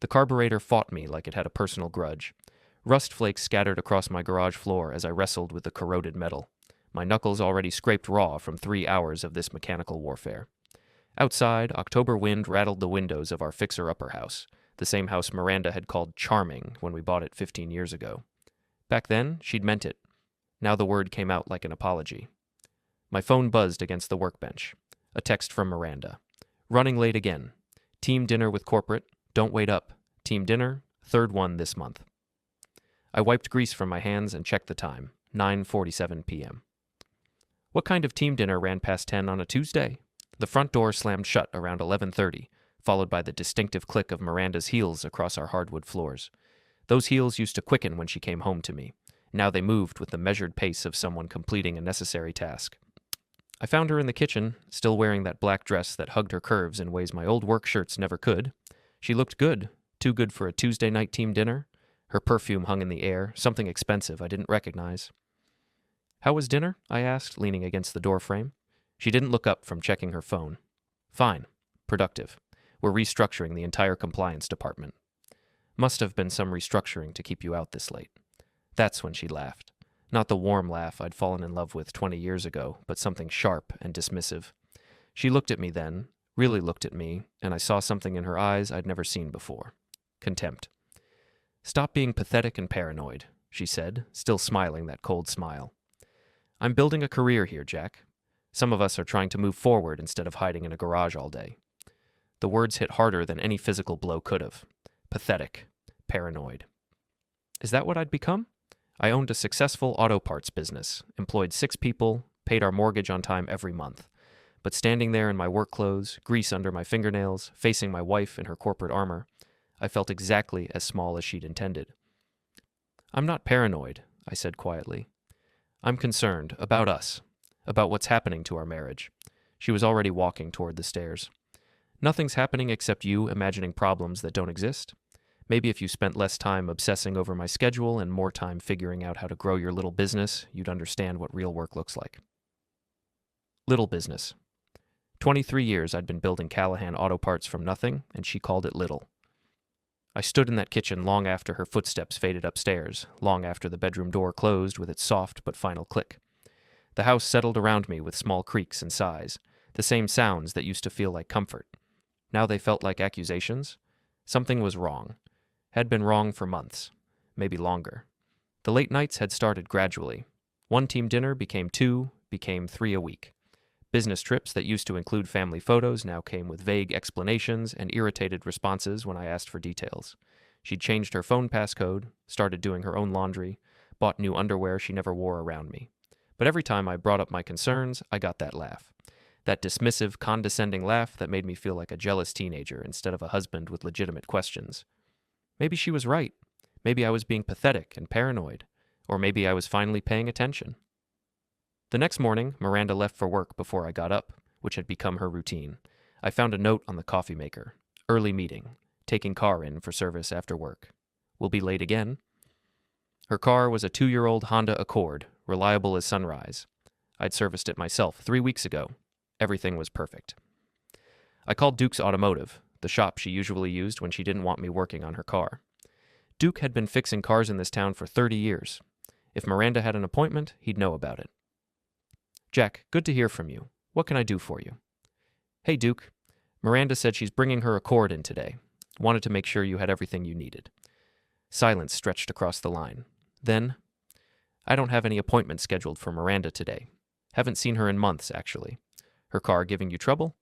The carburetor fought me like it had a personal grudge. Rust flakes scattered across my garage floor as I wrestled with the corroded metal, my knuckles already scraped raw from 3 hours of this mechanical warfare. Outside, October wind rattled the windows of our fixer-upper house, the same house Miranda had called charming when we bought it 15 years ago. Back then, she'd meant it. Now the word came out like an apology. My phone buzzed against the workbench. A text from Miranda. Running late again. Team dinner with corporate. Don't wait up. Team dinner, third one this month. I wiped grease from my hands and checked the time. 9:47 p.m. What kind of team dinner ran past 10 on a Tuesday? The front door slammed shut around 11:30, followed by the distinctive click of Miranda's heels across our hardwood floors. Those heels used to quicken when she came home to me. Now they moved with the measured pace of someone completing a necessary task. I found her in the kitchen, still wearing that black dress that hugged her curves in ways my old work shirts never could. She looked good, too good for a Tuesday night team dinner. Her perfume hung in the air, something expensive I didn't recognize. How was dinner? I asked, leaning against the doorframe. She didn't look up from checking her phone. Fine. Productive. We're restructuring the entire compliance department. Must have been some restructuring to keep you out this late. That's when she laughed. Not the warm laugh I'd fallen in love with 20 years ago, but something sharp and dismissive. She looked at me then, really looked at me, and I saw something in her eyes I'd never seen before. Contempt. Stop being pathetic and paranoid, she said, still smiling that cold smile. I'm building a career here, Jack. Some of us are trying to move forward instead of hiding in a garage all day. The words hit harder than any physical blow could have. Pathetic. Paranoid. Is that what I'd become? I owned a successful auto parts business, employed 6 people, paid our mortgage on time every month. But standing there in my work clothes, grease under my fingernails, facing my wife in her corporate armor, I felt exactly as small as she'd intended. I'm not paranoid, I said quietly. I'm concerned about us, about what's happening to our marriage. She was already walking toward the stairs. Nothing's happening except you imagining problems that don't exist. Maybe if you spent less time obsessing over my schedule and more time figuring out how to grow your little business, you'd understand what real work looks like. Little business. 23 years I'd been building Callahan auto parts from nothing, and she called it little. I stood in that kitchen long after her footsteps faded upstairs, long after the bedroom door closed with its soft but final click. The house settled around me with small creaks and sighs, the same sounds that used to feel like comfort. Now they felt like accusations. Something was wrong. Had been wrong for months, maybe longer. The late nights had started gradually. 1 team dinner became 2, became 3 a week. Business trips that used to include family photos now came with vague explanations and irritated responses when I asked for details. She'd changed her phone passcode, started doing her own laundry, bought new underwear she never wore around me. But every time I brought up my concerns, I got that laugh. That dismissive, condescending laugh that made me feel like a jealous teenager instead of a husband with legitimate questions. Maybe she was right. Maybe I was being pathetic and paranoid. Or maybe I was finally paying attention. The next morning, Miranda left for work before I got up, which had become her routine. I found a note on the coffee maker. Early meeting. Taking car in for service after work. Will be late again. Her car was a 2-year-old Honda Accord, reliable as sunrise. I'd serviced it myself 3 weeks ago. Everything was perfect. I called Duke's Automotive, the shop she usually used when she didn't want me working on her car. Duke had been fixing cars in this town for 30 years. If Miranda had an appointment, he'd know about it. Jack, good to hear from you. What can I do for you? Hey, Duke. Miranda said she's bringing her Accord in today. Wanted to make sure you had everything you needed. Silence stretched across the line. Then, I don't have any appointment scheduled for Miranda today. Haven't seen her in months, actually. Her car giving you trouble?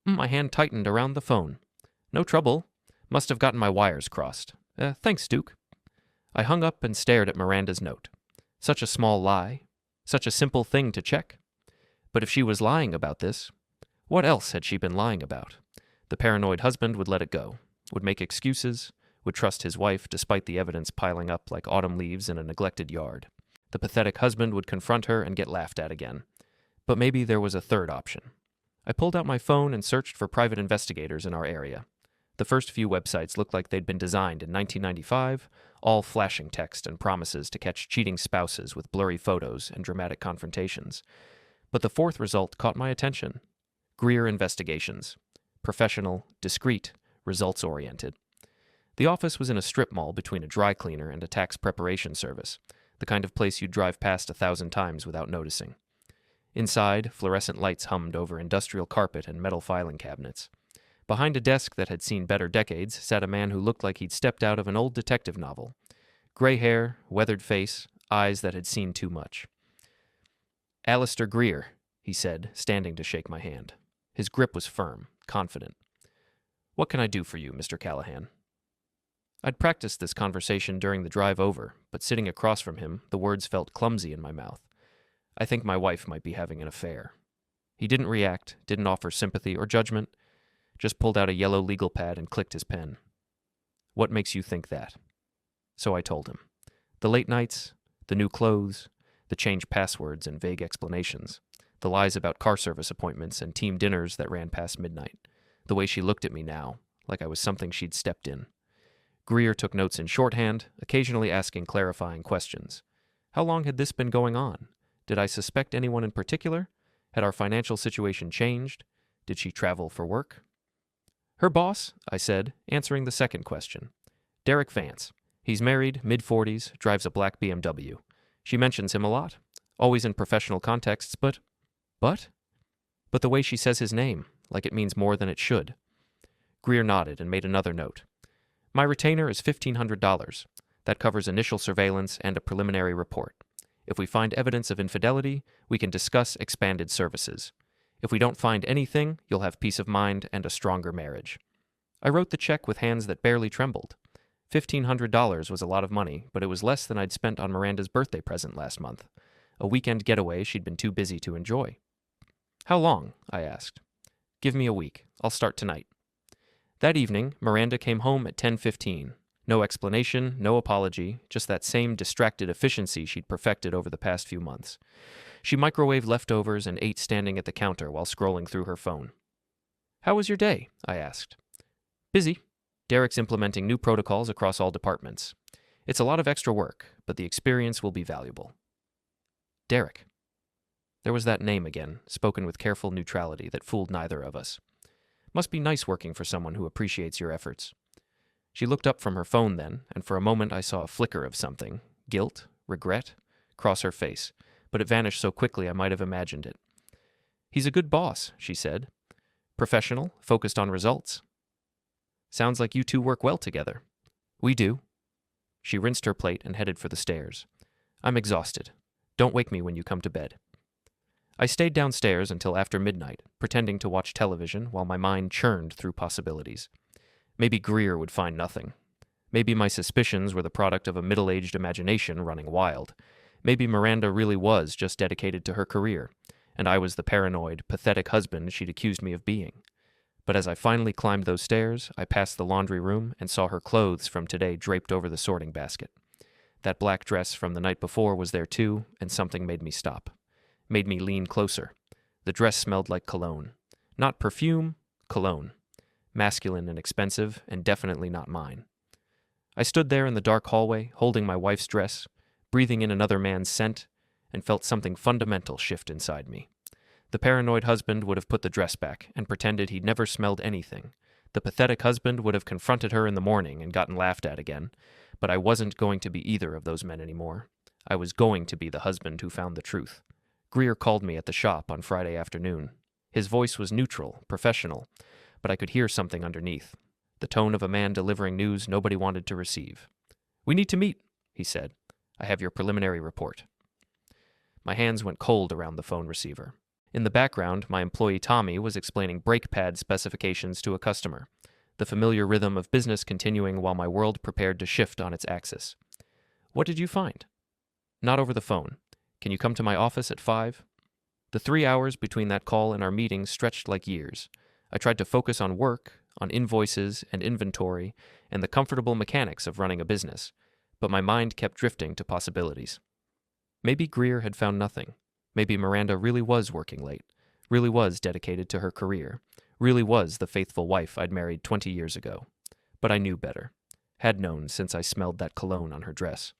My hand tightened around the phone. No trouble. Must have gotten my wires crossed. Thanks, Duke. I hung up and stared at Miranda's note. Such a small lie. Such a simple thing to check. But if she was lying about this, what else had she been lying about? The paranoid husband would let it go, would make excuses, would trust his wife despite the evidence piling up like autumn leaves in a neglected yard. The pathetic husband would confront her and get laughed at again. But maybe there was a third option. I pulled out my phone and searched for private investigators in our area. The first few websites looked like they'd been designed in 1995, all flashing text and promises to catch cheating spouses with blurry photos and dramatic confrontations. But the fourth result caught my attention. Greer Investigations. Professional, discreet, results-oriented. The office was in a strip mall between a dry cleaner and a tax preparation service, the kind of place you'd drive past 1,000 times without noticing. Inside, fluorescent lights hummed over industrial carpet and metal filing cabinets. Behind a desk that had seen better decades sat a man who looked like he'd stepped out of an old detective novel. Gray hair, weathered face, eyes that had seen too much. "Alistair Greer," he said, standing to shake my hand. His grip was firm, confident. "What can I do for you, Mr. Callahan?" I'd practiced this conversation during the drive over, but sitting across from him, the words felt clumsy in my mouth. "I think my wife might be having an affair." He didn't react, didn't offer sympathy or judgment, just pulled out a yellow legal pad and clicked his pen. "What makes you think that?" So I told him. The late nights, the new clothes, the changed passwords and vague explanations, the lies about car service appointments and team dinners that ran past midnight, the way she looked at me now, like I was something she'd stepped in. Greer took notes in shorthand, occasionally asking clarifying questions. How long had this been going on? Did I suspect anyone in particular? Had our financial situation changed? Did she travel for work? "Her boss," I said, answering the second question. "Derek Vance. He's married, mid-40s, drives a black BMW. She mentions him a lot, always in professional contexts, but the way she says his name, like it means more than it should." Greer nodded and made another note. "My retainer is $1,500. That covers initial surveillance and a preliminary report. If we find evidence of infidelity, we can discuss expanded services. If we don't find anything, you'll have peace of mind and a stronger marriage." I wrote the check with hands that barely trembled. $1,500 was a lot of money, but it was less than I'd spent on Miranda's birthday present last month, a weekend getaway she'd been too busy to enjoy. "How long?" I asked. "Give me a week. I'll start tonight." That evening, Miranda came home at 10:15. No explanation, no apology, just that same distracted efficiency she'd perfected over the past few months. She microwaved leftovers and ate standing at the counter while scrolling through her phone. "How was your day?" I asked. "Busy. Derek's implementing new protocols across all departments. It's a lot of extra work, but the experience will be valuable." Derek. There was that name again, spoken with careful neutrality that fooled neither of us. Must be nice working for someone who appreciates your efforts. She looked up from her phone then, and for a moment I saw a flicker of something, guilt, regret, cross her face, but it vanished so quickly I might have imagined it. "He's a good boss," she said. "Professional, focused on results." "Sounds like you two work well together." "We do." She rinsed her plate and headed for the stairs. "I'm exhausted. Don't wake me when you come to bed." I stayed downstairs until after midnight, pretending to watch television while my mind churned through possibilities. Maybe Greer would find nothing. Maybe my suspicions were the product of a middle-aged imagination running wild. Maybe Miranda really was just dedicated to her career, and I was the paranoid, pathetic husband she'd accused me of being. But as I finally climbed those stairs, I passed the laundry room and saw her clothes from today draped over the sorting basket. That black dress from the night before was there too, and something made me stop. Made me lean closer. The dress smelled like cologne. Not perfume, cologne. Masculine and expensive, and definitely not mine. I stood there in the dark hallway, holding my wife's dress, breathing in another man's scent, and felt something fundamental shift inside me. The paranoid husband would have put the dress back and pretended he'd never smelled anything. The pathetic husband would have confronted her in the morning and gotten laughed at again. But I wasn't going to be either of those men anymore. I was going to be the husband who found the truth. Greer called me at the shop on Friday afternoon. His voice was neutral, professional, but I could hear something underneath. The tone of a man delivering news nobody wanted to receive. "We need to meet," he said. "I have your preliminary report." My hands went cold around the phone receiver. In the background, my employee Tommy was explaining brake pad specifications to a customer, the familiar rhythm of business continuing while my world prepared to shift on its axis. "What did you find?" "Not over the phone. Can you come to my office at 5? The 3 hours between that call and our meeting stretched like years. I tried to focus on work, on invoices and inventory, and the comfortable mechanics of running a business, but my mind kept drifting to possibilities. Maybe Greer had found nothing. Maybe Miranda really was working late, really was dedicated to her career, really was the faithful wife I'd married 20 years ago. But I knew better. Had known since I smelled that cologne on her dress.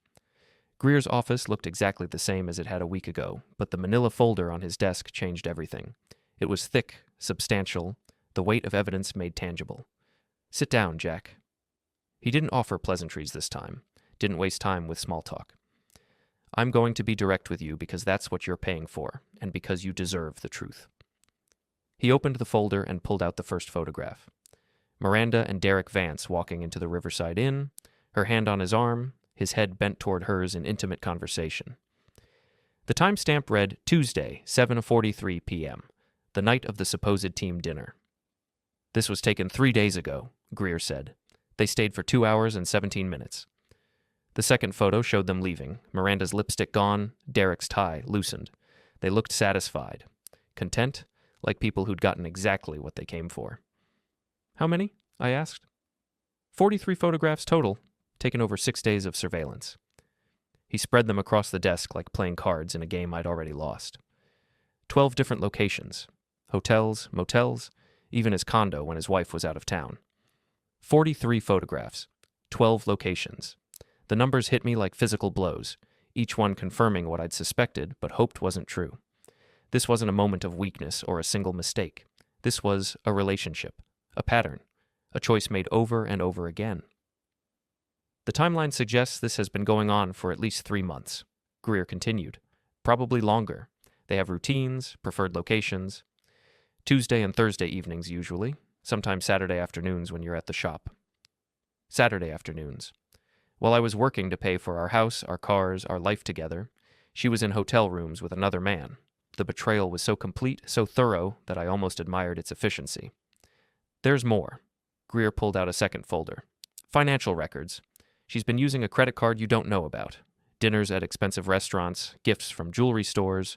Greer's office looked exactly the same as it had a week ago, but the manila folder on his desk changed everything. It was thick, substantial, the weight of evidence made tangible. "Sit down, Jack." He didn't offer pleasantries this time, didn't waste time with small talk. I'm going to be direct with you because that's what you're paying for, and because you deserve the truth. He opened the folder and pulled out the first photograph. Miranda and Derek Vance walking into the Riverside Inn, her hand on his arm, his head bent toward hers in intimate conversation. The timestamp read Tuesday, 7:43 p.m., the night of the supposed team dinner. This was taken 3 days ago, Greer said. They stayed for 2 hours and 17 minutes. The second photo showed them leaving, Miranda's lipstick gone, Derek's tie loosened. They looked satisfied, content, like people who'd gotten exactly what they came for. How many? I asked. 43 photographs total, taken over 6 days of surveillance. He spread them across the desk like playing cards in a game I'd already lost. 12 different locations, hotels, motels, even his condo when his wife was out of town. 43 photographs, 12 locations. The numbers hit me like physical blows, each one confirming what I'd suspected but hoped wasn't true. This wasn't a moment of weakness or a single mistake. This was a relationship, a pattern, a choice made over and over again. The timeline suggests this has been going on for at least 3 months, Greer continued. Probably longer. They have routines, preferred locations. Tuesday and Thursday evenings usually, sometimes Saturday afternoons when you're at the shop. Saturday afternoons. While I was working to pay for our house, our cars, our life together, she was in hotel rooms with another man. The betrayal was so complete, so thorough, that I almost admired its efficiency. There's more. Greer pulled out a second folder. Financial records. She's been using a credit card you don't know about. Dinners at expensive restaurants, gifts from jewelry stores,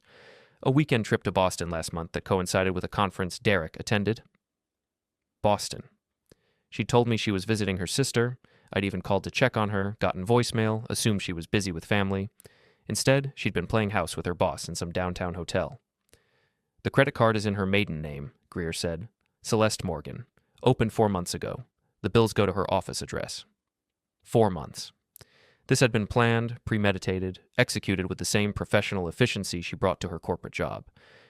a weekend trip to Boston last month that coincided with a conference Derek attended. Boston. She told me she was visiting her sister. I'd even called to check on her, gotten voicemail, assumed she was busy with family. Instead, she'd been playing house with her boss in some downtown hotel. The credit card is in her maiden name, Greer said. Celeste Morgan. Opened 4 months ago. The bills go to her office address. 4 months. This had been planned, premeditated, executed with the same professional efficiency she brought to her corporate job.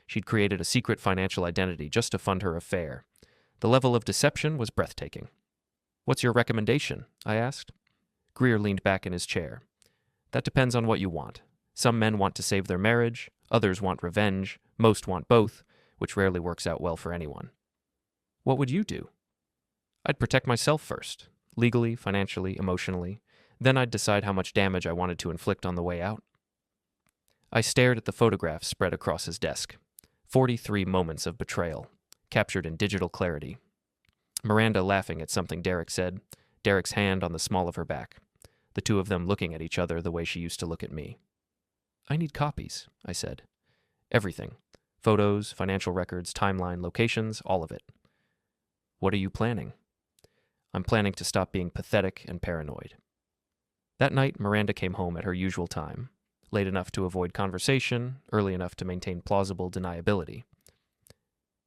She'd created a secret financial identity just to fund her affair. The level of deception was breathtaking. What's your recommendation? I asked. Greer leaned back in his chair. That depends on what you want. Some men want to save their marriage, others want revenge, most want both, which rarely works out well for anyone. What would you do? I'd protect myself first, legally, financially, emotionally. Then I'd decide how much damage I wanted to inflict on the way out. I stared at the photographs spread across his desk. 43 moments of betrayal, captured in digital clarity. Miranda laughing at something Derek said, Derek's hand on the small of her back. The two of them looking at each other the way she used to look at me. I need copies, I said. Everything. Photos, financial records, timeline, locations, all of it. What are you planning? I'm planning to stop being pathetic and paranoid. That night, Miranda came home at her usual time, late enough to avoid conversation, early enough to maintain plausible deniability.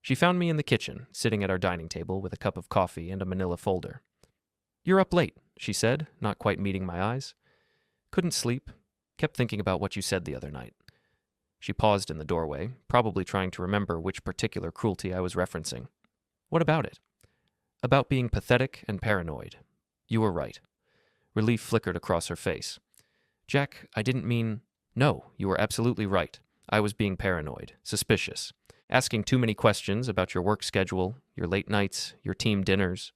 She found me in the kitchen, sitting at our dining table with a cup of coffee and a manila folder. You're up late, she said, not quite meeting my eyes. Couldn't sleep. Kept thinking about what you said the other night. She paused in the doorway, probably trying to remember which particular cruelty I was referencing. What about it? About being pathetic and paranoid. You were right. Relief flickered across her face. Jack, I didn't mean... No, you were absolutely right. I was being paranoid, suspicious, asking too many questions about your work schedule, your late nights, your team dinners.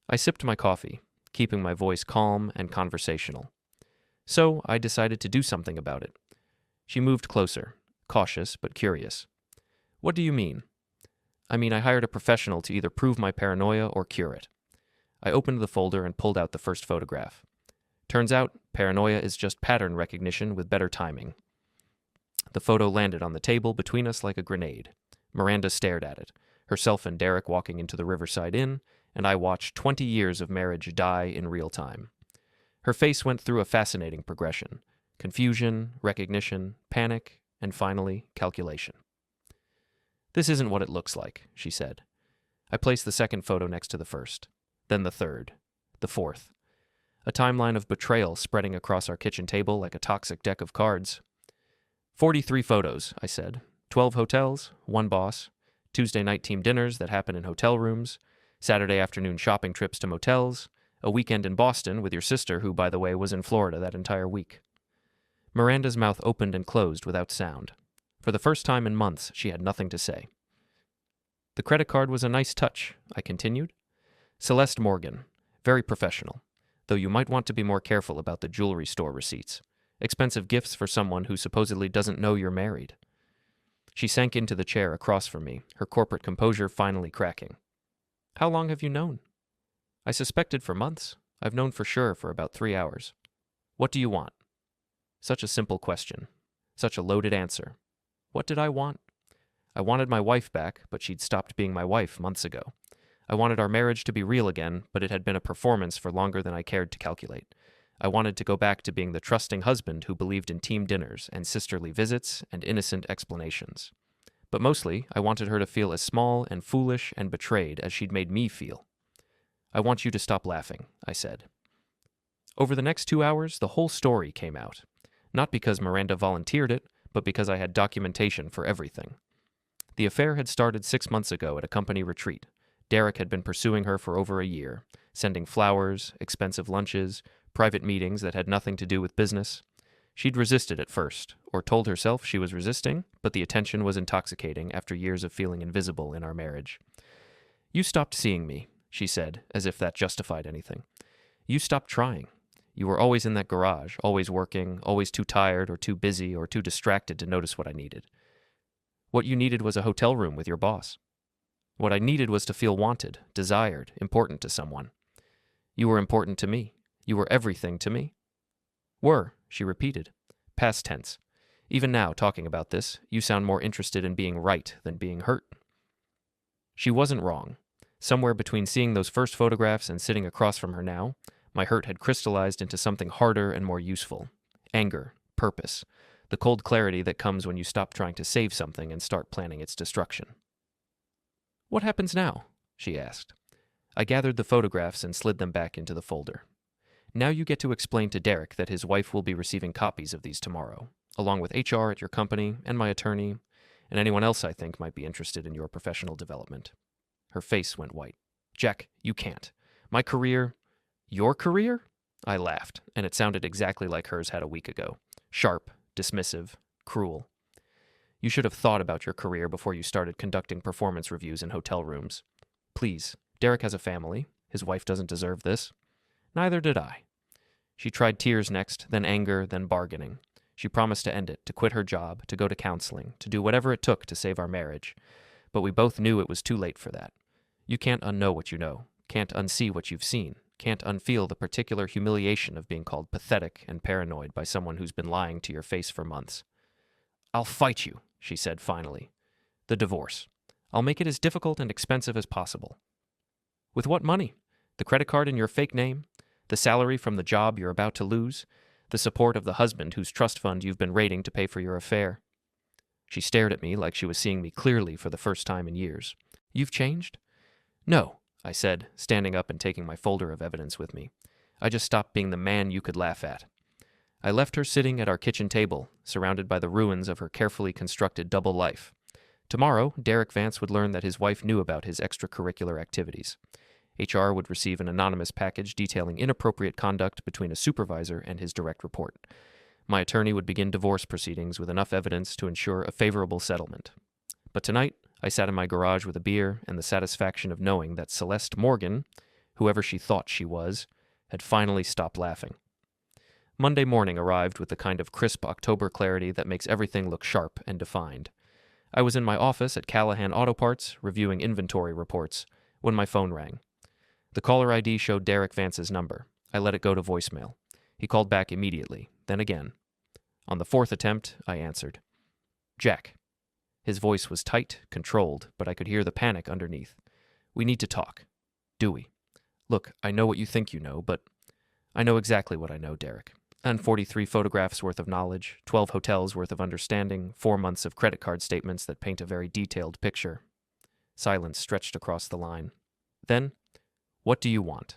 I sipped my coffee, keeping my voice calm and conversational. So I decided to do something about it. She moved closer, cautious but curious. What do you mean? I mean, I hired a professional to either prove my paranoia or cure it. I opened the folder and pulled out the first photograph. Turns out, paranoia is just pattern recognition with better timing. The photo landed on the table between us like a grenade. Miranda stared at it, herself and Derek walking into the Riverside Inn, and I watched 20 years of marriage die in real time. Her face went through a fascinating progression. Confusion, recognition, panic, and finally, calculation. This isn't what it looks like, she said. I placed the second photo next to the first, then the third, the fourth. A timeline of betrayal spreading across our kitchen table like a toxic deck of cards. 43 photos, I said. 12 hotels, 1 boss, Tuesday night team dinners that happen in hotel rooms, Saturday afternoon shopping trips to motels, A weekend in Boston with your sister, who, by the way, was in Florida that entire week. Miranda's mouth opened and closed without sound. For the first time in months, she had nothing to say. The credit card was a nice touch, I continued. Celeste Morgan. Very professional. Though you might want to be more careful about the jewelry store receipts. Expensive gifts for someone who supposedly doesn't know you're married. She sank into the chair across from me, her corporate composure finally cracking. How long have you known? I suspected for months. I've known for sure for about 3 hours. What do you want? Such a simple question. Such a loaded answer. What did I want? I wanted my wife back, but she'd stopped being my wife months ago. I wanted our marriage to be real again, but it had been a performance for longer than I cared to calculate. I wanted to go back to being the trusting husband who believed in team dinners and sisterly visits and innocent explanations. But mostly, I wanted her to feel as small and foolish and betrayed as she'd made me feel. I want you to stop laughing, I said. Over the next 2 hours, the whole story came out. Not because Miranda volunteered it, but because I had documentation for everything. The affair had started 6 months ago at a company retreat. Derek had been pursuing her for over a year, sending flowers, expensive lunches, private meetings that had nothing to do with business. She'd resisted at first, or told herself she was resisting, but the attention was intoxicating after years of feeling invisible in our marriage. You stopped seeing me, she said, as if that justified anything. You stopped trying. You were always in that garage, always working, always too tired or too busy or too distracted to notice what I needed. What you needed was a hotel room with your boss. What I needed was to feel wanted, desired, important to someone. You were important to me. You were everything to me. Were, she repeated. Past tense. Even now, talking about this, you sound more interested in being right than being hurt. She wasn't wrong. Somewhere between seeing those first photographs and sitting across from her now, my hurt had crystallized into something harder and more useful. Anger, purpose, the cold clarity that comes when you stop trying to save something and start planning its destruction. What happens now? She asked. I gathered the photographs and slid them back into the folder. Now you get to explain to Derek that his wife will be receiving copies of these tomorrow, along with HR at your company and my attorney, and anyone else I think might be interested in your professional development. Her face went white. Jack, you can't. My career... Your career? I laughed, and it sounded exactly like hers had a week ago. Sharp, dismissive, cruel. You should have thought about your career before you started conducting performance reviews in hotel rooms. Please, Derek has a family. His wife doesn't deserve this. Neither did I. She tried tears next, then anger, then bargaining. She promised to end it, to quit her job, to go to counseling, to do whatever it took to save our marriage. But we both knew it was too late for that. You can't unknow what you know, can't unsee what you've seen, can't unfeel the particular humiliation of being called pathetic and paranoid by someone who's been lying to your face for months. I'll fight you, she said finally. The divorce. I'll make it as difficult and expensive as possible. With what money? The credit card in your fake name? The salary from the job you're about to lose? The support of the husband whose trust fund you've been raiding to pay for your affair? She stared at me like she was seeing me clearly for the first time in years. You've changed? No, I said, standing up and taking my folder of evidence with me. I just stopped being the man you could laugh at. I left her sitting at our kitchen table, surrounded by the ruins of her carefully constructed double life. Tomorrow, Derek Vance would learn that his wife knew about his extracurricular activities. HR would receive an anonymous package detailing inappropriate conduct between a supervisor and his direct report. My attorney would begin divorce proceedings with enough evidence to ensure a favorable settlement. But tonight, I sat in my garage with a beer and the satisfaction of knowing that Celeste Morgan, whoever she thought she was, had finally stopped laughing. Monday morning arrived with the kind of crisp October clarity that makes everything look sharp and defined. I was in my office at Callahan Auto Parts, reviewing inventory reports, when my phone rang. The caller ID showed Derek Vance's number. I let it go to voicemail. He called back immediately, then again. On the fourth attempt, I answered. Jack. His voice was tight, controlled, but I could hear the panic underneath. We need to talk. Do we? Look, I know what you think you know, but I know exactly what I know, Derek. And 43 photographs worth of knowledge, 12 hotels worth of understanding, 4 months of credit card statements that paint a very detailed picture. Silence stretched across the line. Then, what do you want?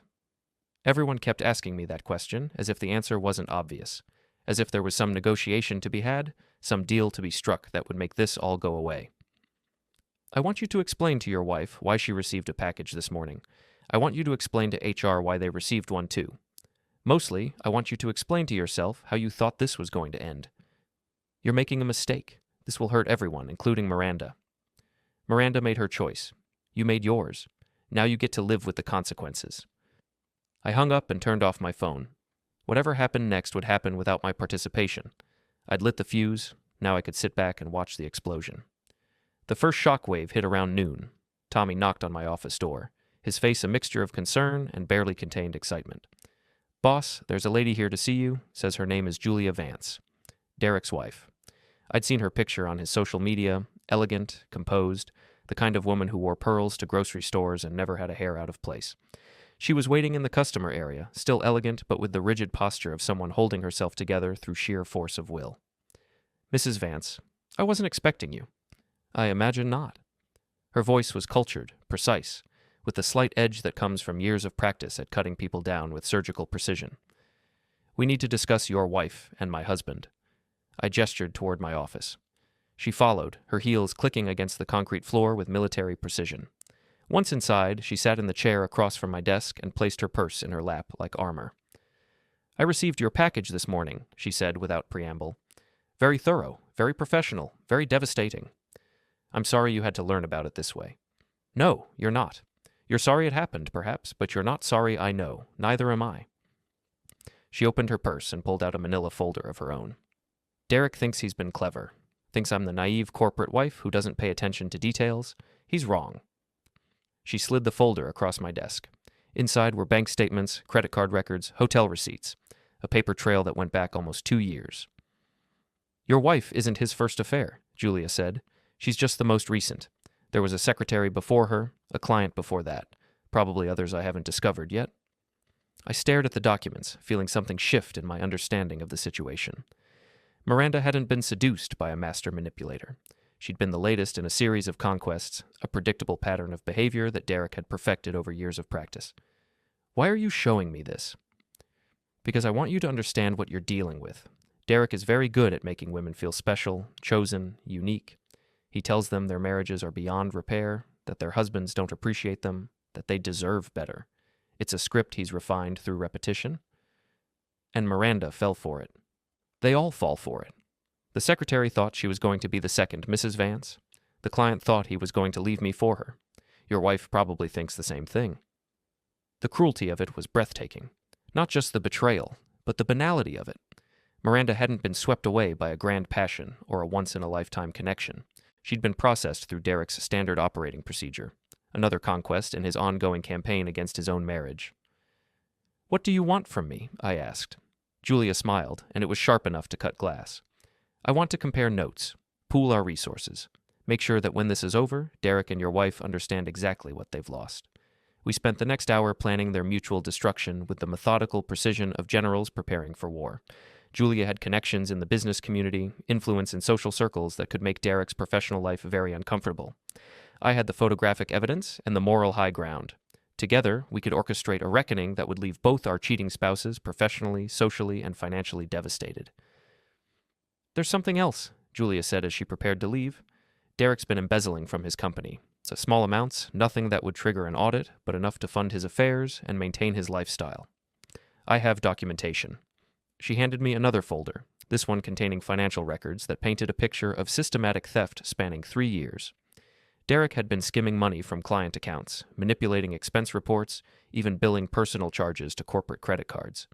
Everyone kept asking me that question, as if the answer wasn't obvious, as if there was some negotiation to be had, some deal to be struck that would make this all go away. I want you to explain to your wife why she received a package this morning. I want you to explain to HR why they received one too. Mostly, I want you to explain to yourself how you thought this was going to end. You're making a mistake. This will hurt everyone, including Miranda. Miranda made her choice. You made yours. Now you get to live with the consequences. I hung up and turned off my phone. Whatever happened next would happen without my participation. I'd lit the fuse. Now I could sit back and watch the explosion. The first shockwave hit around noon. Tommy knocked on my office door, his face a mixture of concern and barely contained excitement. Boss, there's a lady here to see you, says her name is Julia Vance, Derek's wife. I'd seen her picture on his social media, elegant, composed, the kind of woman who wore pearls to grocery stores and never had a hair out of place. She was waiting in the customer area, still elegant but with the rigid posture of someone holding herself together through sheer force of will. Mrs. Vance, I wasn't expecting you. I imagine not. Her voice was cultured, precise, with the slight edge that comes from years of practice at cutting people down with surgical precision. We need to discuss your wife and my husband. I gestured toward my office. She followed, her heels clicking against the concrete floor with military precision. Once inside, she sat in the chair across from my desk and placed her purse in her lap like armor. I received your package this morning, she said without preamble. Very thorough, very professional, very devastating. I'm sorry you had to learn about it this way. No, you're not. You're sorry it happened, perhaps, but you're not sorry I know. Neither am I. She opened her purse and pulled out a manila folder of her own. Derek thinks he's been clever. Thinks I'm the naive corporate wife who doesn't pay attention to details. He's wrong. She slid the folder across my desk. Inside were bank statements, credit card records, hotel receipts, a paper trail that went back almost 2 years. Your wife isn't his first affair, Julia said. She's just the most recent. There was a secretary before her, a client before that, probably others I haven't discovered yet. I stared at the documents, feeling something shift in my understanding of the situation. Miranda hadn't been seduced by a master manipulator. She'd been the latest in a series of conquests, a predictable pattern of behavior that Derek had perfected over years of practice. Why are you showing me this? Because I want you to understand what you're dealing with. Derek is very good at making women feel special, chosen, unique. He tells them their marriages are beyond repair, that their husbands don't appreciate them, that they deserve better. It's a script he's refined through repetition. And Miranda fell for it. They all fall for it. The secretary thought she was going to be the second Mrs. Vance. The client thought he was going to leave me for her. Your wife probably thinks the same thing. The cruelty of it was breathtaking. Not just the betrayal, but the banality of it. Miranda hadn't been swept away by a grand passion or a once-in-a-lifetime connection. She'd been processed through Derek's standard operating procedure, another conquest in his ongoing campaign against his own marriage. What do you want from me? I asked. Julia smiled, and it was sharp enough to cut glass. I want to compare notes, pool our resources, make sure that when this is over, Derek and your wife understand exactly what they've lost. We spent the next hour planning their mutual destruction with the methodical precision of generals preparing for war. Julia had connections in the business community, influence in social circles that could make Derek's professional life very uncomfortable. I had the photographic evidence and the moral high ground. Together, we could orchestrate a reckoning that would leave both our cheating spouses professionally, socially, and financially devastated. There's something else, Julia said as she prepared to leave. Derek's been embezzling from his company. Small amounts, nothing that would trigger an audit, but enough to fund his affairs and maintain his lifestyle. I have documentation. She handed me another folder, this one containing financial records that painted a picture of systematic theft spanning 3 years. Derek had been skimming money from client accounts, manipulating expense reports, even billing personal charges to corporate credit cards.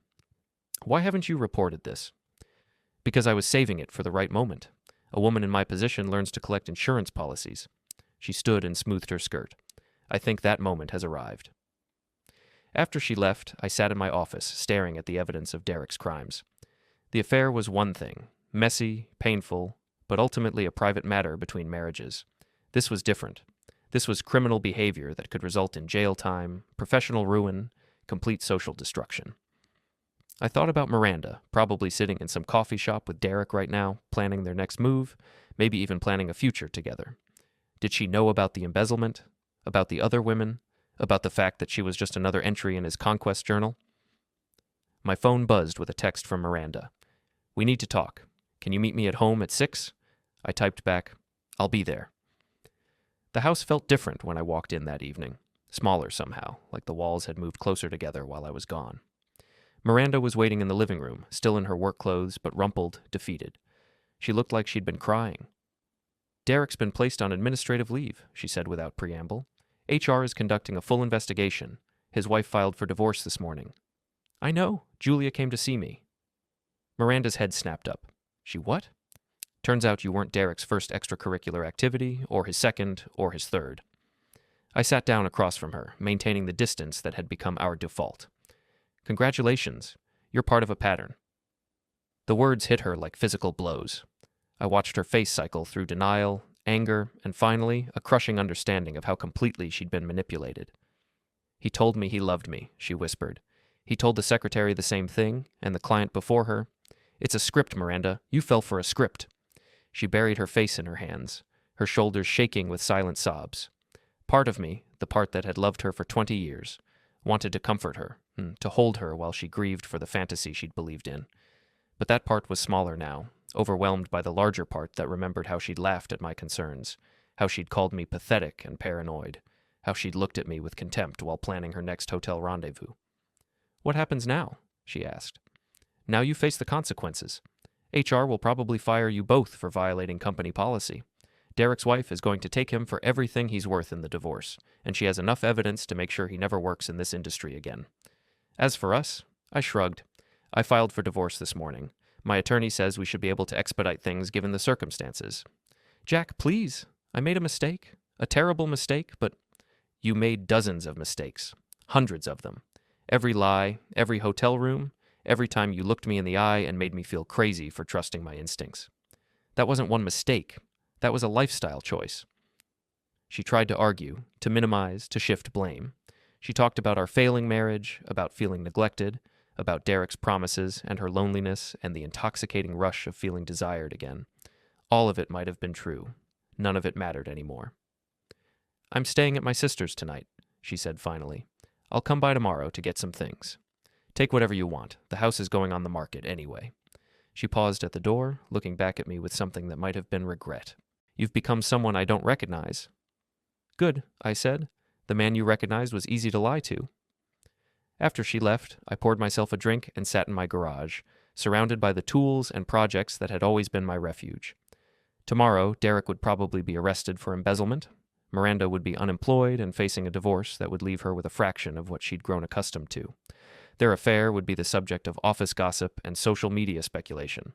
Why haven't you reported this? Because I was saving it for the right moment. A woman in my position learns to collect insurance policies. She stood and smoothed her skirt. I think that moment has arrived. After she left, I sat in my office, staring at the evidence of Derek's crimes. The affair was one thing, messy, painful, but ultimately a private matter between marriages. This was different. This was criminal behavior that could result in jail time, professional ruin, complete social destruction. I thought about Miranda, probably sitting in some coffee shop with Derek right now, planning their next move, maybe even planning a future together. Did she know about the embezzlement? About the other women? About the fact that she was just another entry in his conquest journal? My phone buzzed with a text from Miranda. We need to talk. Can you meet me at home at 6? I typed back, I'll be there. The house felt different when I walked in that evening. smaller somehow, like the walls had moved closer together while I was gone. Miranda was waiting in the living room, still in her work clothes, but rumpled, defeated. She looked like she'd been crying. "Derek's been placed on administrative leave," she said without preamble. "HR is conducting a full investigation. His wife filed for divorce this morning." "I know. Julia came to see me." Miranda's head snapped up. "She what?" "Turns out you weren't Derek's first extracurricular activity, or his second, or his third." I sat down across from her, maintaining the distance that had become our default. "Congratulations. You're part of a pattern." The words hit her like physical blows. I watched her face cycle through denial, anger, and finally, a crushing understanding of how completely she'd been manipulated. "He told me he loved me," she whispered. "He told the secretary the same thing, and the client before her. It's a script, Miranda. You fell for a script." She buried her face in her hands, her shoulders shaking with silent sobs. Part of me, the part that had loved her for 20 years, wanted to comfort her, to hold her while she grieved for the fantasy she'd believed in. But that part was smaller now, overwhelmed by the larger part that remembered how she'd laughed at my concerns, how she'd called me pathetic and paranoid, how she'd looked at me with contempt while planning her next hotel rendezvous. "What happens now?" she asked. "Now you face the consequences. HR will probably fire you both for violating company policy. Derek's wife is going to take him for everything he's worth in the divorce, and she has enough evidence to make sure he never works in this industry again. As for us," I shrugged. "I filed for divorce this morning. My attorney says we should be able to expedite things given the circumstances." "Jack, please. I made a mistake. A terrible mistake, but—" "You made dozens of mistakes. Hundreds of them. Every lie, every hotel room, every time you looked me in the eye and made me feel crazy for trusting my instincts. That wasn't one mistake. That was a lifestyle choice." She tried to argue, to minimize, to shift blame. She talked about our failing marriage, about feeling neglected, about Derek's promises and her loneliness and the intoxicating rush of feeling desired again. All of it might have been true. None of it mattered anymore. "I'm staying at my sister's tonight," she said finally. "I'll come by tomorrow to get some things. Take whatever you want. The house is going on the market anyway." She paused at the door, looking back at me with something that might have been regret. "You've become someone I don't recognize." "Good," I said. "The man you recognized was easy to lie to." After she left, I poured myself a drink and sat in my garage, surrounded by the tools and projects that had always been my refuge. Tomorrow, Derek would probably be arrested for embezzlement. Miranda would be unemployed and facing a divorce that would leave her with a fraction of what she'd grown accustomed to. Their affair would be the subject of office gossip and social media speculation.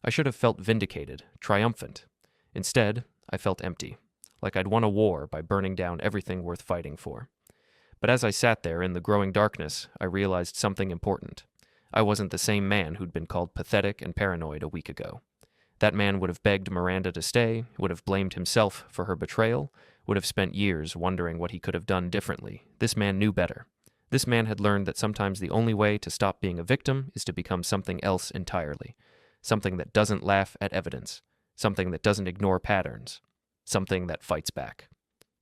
I should have felt vindicated, triumphant. Instead, I felt empty, like I'd won a war by burning down everything worth fighting for. But as I sat there in the growing darkness, I realized something important. I wasn't the same man who'd been called pathetic and paranoid a week ago. That man would have begged Miranda to stay, would have blamed himself for her betrayal, would have spent years wondering what he could have done differently. This man knew better. This man had learned that sometimes the only way to stop being a victim is to become something else entirely. Something that doesn't laugh at evidence. Something that doesn't ignore patterns. Something that fights back.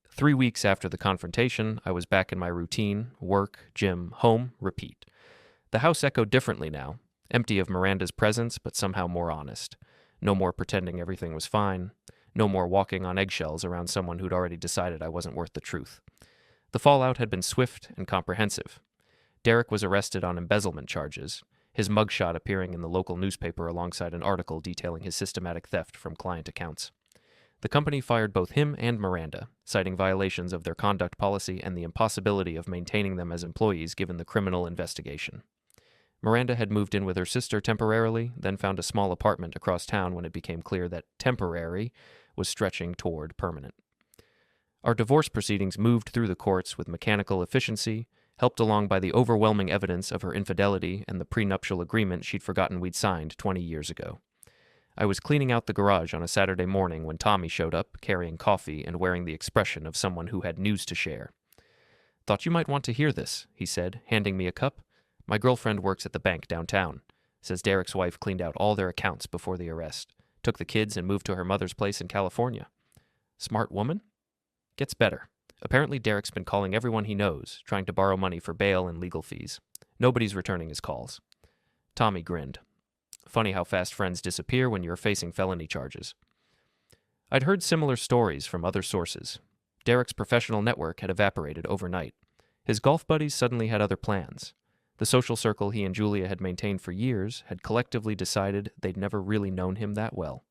3 weeks after the confrontation, I was back in my routine: work, gym, home, repeat. The house echoed differently now, empty of Miranda's presence, but somehow more honest. No more pretending everything was fine. No more walking on eggshells around someone who'd already decided I wasn't worth the truth. The fallout had been swift and comprehensive. Derek was arrested on embezzlement charges, his mugshot appearing in the local newspaper alongside an article detailing his systematic theft from client accounts. The company fired both him and Miranda, citing violations of their conduct policy and the impossibility of maintaining them as employees given the criminal investigation. Miranda had moved in with her sister temporarily, then found a small apartment across town when it became clear that temporary was stretching toward permanent. Our divorce proceedings moved through the courts with mechanical efficiency, helped along by the overwhelming evidence of her infidelity and the prenuptial agreement she'd forgotten we'd signed 20 years ago. I was cleaning out the garage on a Saturday morning when Tommy showed up, carrying coffee and wearing the expression of someone who had news to share. "Thought you might want to hear this," he said, handing me a cup. "My girlfriend works at the bank downtown. Says Derek's wife cleaned out all their accounts before the arrest. Took the kids and moved to her mother's place in California. Smart woman? Gets better. Apparently Derek's been calling everyone he knows, trying to borrow money for bail and legal fees. Nobody's returning his calls." Tommy grinned. Funny how fast friends disappear when you're facing felony charges. I'd heard similar stories from other sources. Derek's professional network had evaporated overnight. His golf buddies suddenly had other plans. The social circle he and Julia had maintained for years had collectively decided they'd never really known him that well.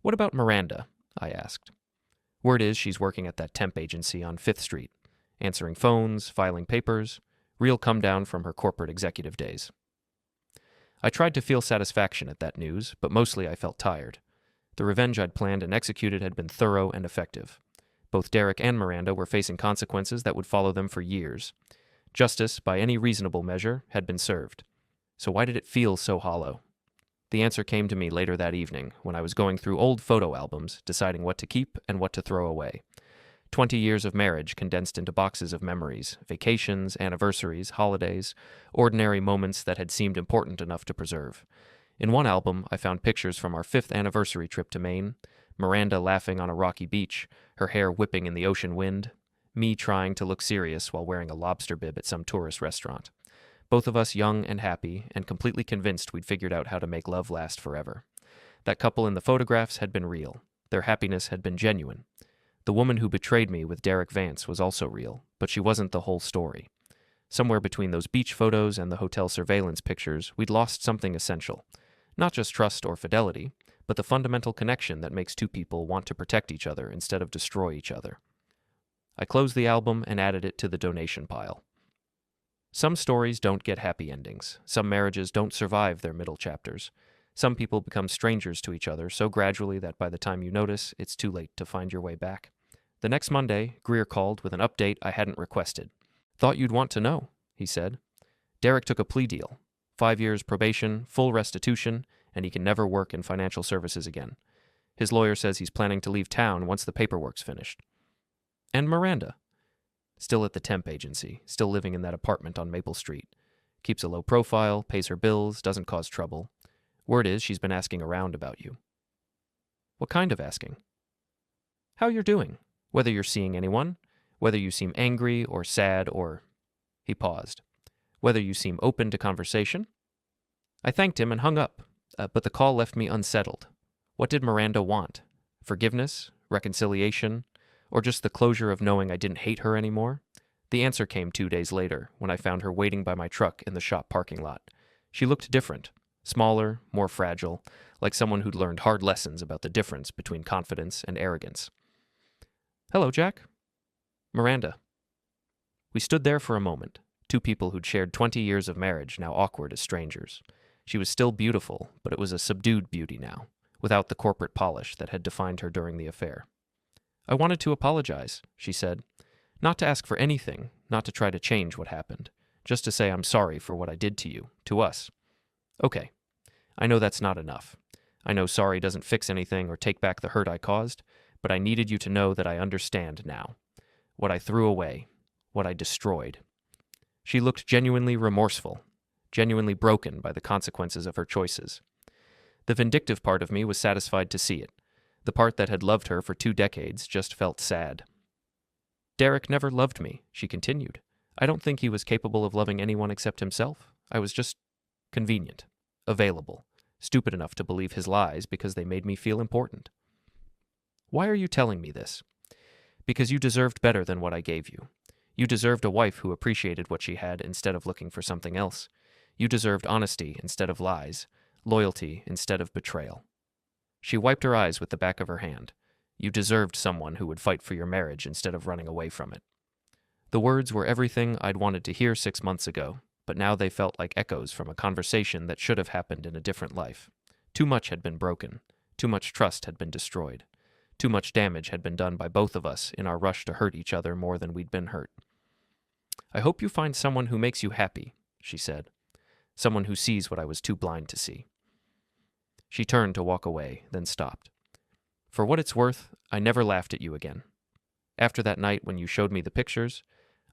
"What about Miranda?" I asked. "Word is she's working at that temp agency on 5th Street, answering phones, filing papers, real come down from her corporate executive days." I tried to feel satisfaction at that news, but mostly I felt tired. The revenge I'd planned and executed had been thorough and effective. Both Derek and Miranda were facing consequences that would follow them for years. Justice, by any reasonable measure, had been served. So why did it feel so hollow? The answer came to me later that evening, when I was going through old photo albums, deciding what to keep and what to throw away. 20 years of marriage condensed into boxes of memories, vacations, anniversaries, holidays, ordinary moments that had seemed important enough to preserve. In one album, I found pictures from our 5th anniversary trip to Maine, Miranda laughing on a rocky beach, her hair whipping in the ocean wind, me trying to look serious while wearing a lobster bib at some tourist restaurant. Both of us young and happy, and completely convinced we'd figured out how to make love last forever. That couple in the photographs had been real. Their happiness had been genuine. The woman who betrayed me with Derek Vance was also real, but she wasn't the whole story. Somewhere between those beach photos and the hotel surveillance pictures, we'd lost something essential. Not just trust or fidelity, but the fundamental connection that makes two people want to protect each other instead of destroy each other. I closed the album and added it to the donation pile. Some stories don't get happy endings. Some marriages don't survive their middle chapters. Some people become strangers to each other so gradually that by the time you notice, it's too late to find your way back. The next Monday, Greer called with an update I hadn't requested. "Thought you'd want to know," he said. "Derek took a plea deal. 5 years probation, full restitution, and he can never work in financial services again. His lawyer says he's planning to leave town once the paperwork's finished." "And Miranda?" "Still at the temp agency, still living in that apartment on Maple Street. Keeps a low profile, pays her bills, doesn't cause trouble. Word is she's been asking around about you." "What kind of asking?" "How you're doing, whether you're seeing anyone, whether you seem angry or sad or—" He paused. "Whether you seem open to conversation?" I thanked him and hung up, but the call left me unsettled. What did Miranda want? Forgiveness? Reconciliation? Or just the closure of knowing I didn't hate her anymore? The answer came 2 days later, when I found her waiting by my truck in the shop parking lot. She looked different, smaller, more fragile, like someone who'd learned hard lessons about the difference between confidence and arrogance. "Hello, Jack." "Miranda." We stood there for a moment, two people who'd shared 20 years of marriage, now awkward as strangers. She was still beautiful, but it was a subdued beauty now, without the corporate polish that had defined her during the affair. "I wanted to apologize," she said. "Not to ask for anything, not to try to change what happened. Just to say I'm sorry for what I did to you, to us." "Okay. I know that's not enough. I know sorry doesn't fix anything or take back the hurt I caused, but I needed you to know that I understand now. What I threw away, what I destroyed." She looked genuinely remorseful, genuinely broken by the consequences of her choices. The vindictive part of me was satisfied to see it. The part that had loved her for 2 decades just felt sad. "Derek never loved me," she continued. "I don't think he was capable of loving anyone except himself. I was just convenient, available, stupid enough to believe his lies because they made me feel important." "Why are you telling me this?" "Because you deserved better than what I gave you. You deserved a wife who appreciated what she had instead of looking for something else. You deserved honesty instead of lies, loyalty instead of betrayal." She wiped her eyes with the back of her hand. "You deserved someone who would fight for your marriage instead of running away from it." The words were everything I'd wanted to hear 6 months ago, but now they felt like echoes from a conversation that should have happened in a different life. Too much had been broken. Too much trust had been destroyed. Too much damage had been done by both of us in our rush to hurt each other more than we'd been hurt. "I hope you find someone who makes you happy," she said. "Someone who sees what I was too blind to see." She turned to walk away, then stopped. "For what it's worth, I never laughed at you again. After that night when you showed me the pictures,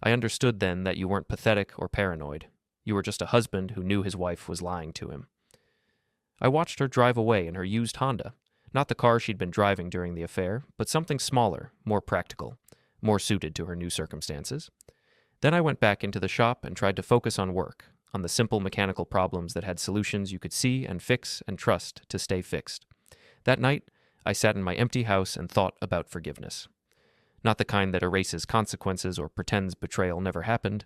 I understood then that you weren't pathetic or paranoid. You were just a husband who knew his wife was lying to him." I watched her drive away in her used Honda, not the car she'd been driving during the affair, but something smaller, more practical, more suited to her new circumstances. Then I went back into the shop and tried to focus on work, on the simple mechanical problems that had solutions you could see and fix and trust to stay fixed. That night, I sat in my empty house and thought about forgiveness. Not the kind that erases consequences or pretends betrayal never happened,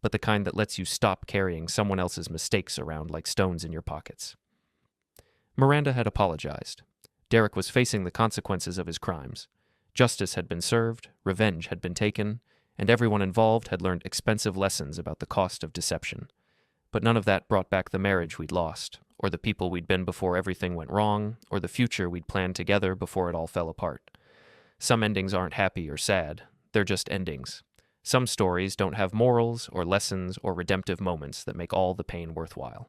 but the kind that lets you stop carrying someone else's mistakes around like stones in your pockets. Miranda had apologized. Derek was facing the consequences of his crimes. Justice had been served, revenge had been taken, and everyone involved had learned expensive lessons about the cost of deception. But none of that brought back the marriage we'd lost, or the people we'd been before everything went wrong, or the future we'd planned together before it all fell apart. Some endings aren't happy or sad, they're just endings. Some stories don't have morals or lessons or redemptive moments that make all the pain worthwhile.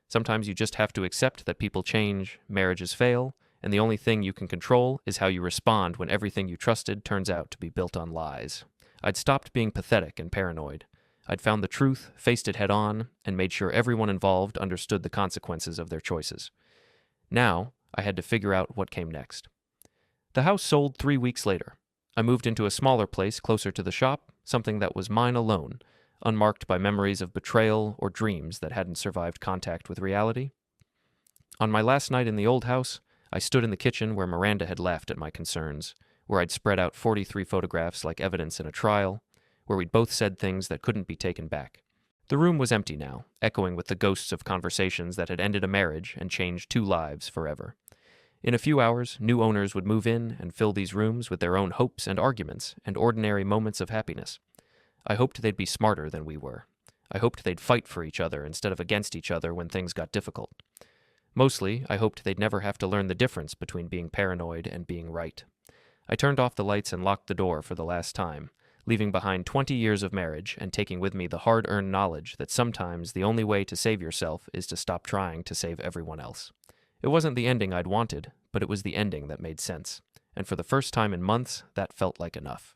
Sometimes you just have to accept that people change, marriages fail, and the only thing you can control is how you respond when everything you trusted turns out to be built on lies. I'd stopped being pathetic and paranoid. I'd found the truth, faced it head on, and made sure everyone involved understood the consequences of their choices. Now, I had to figure out what came next. The house sold 3 weeks later. I moved into a smaller place closer to the shop, something that was mine alone, unmarked by memories of betrayal or dreams that hadn't survived contact with reality. On my last night in the old house, I stood in the kitchen where Miranda had laughed at my concerns, where I'd spread out 43 photographs like evidence in a trial, where we'd both said things that couldn't be taken back. The room was empty now, echoing with the ghosts of conversations that had ended a marriage and changed 2 lives forever. In a few hours, new owners would move in and fill these rooms with their own hopes and arguments and ordinary moments of happiness. I hoped they'd be smarter than we were. I hoped they'd fight for each other instead of against each other when things got difficult. Mostly, I hoped they'd never have to learn the difference between being paranoid and being right. I turned off the lights and locked the door for the last time, leaving behind 20 years of marriage and taking with me the hard-earned knowledge that sometimes the only way to save yourself is to stop trying to save everyone else. It wasn't the ending I'd wanted, but it was the ending that made sense. And for the first time in months, that felt like enough.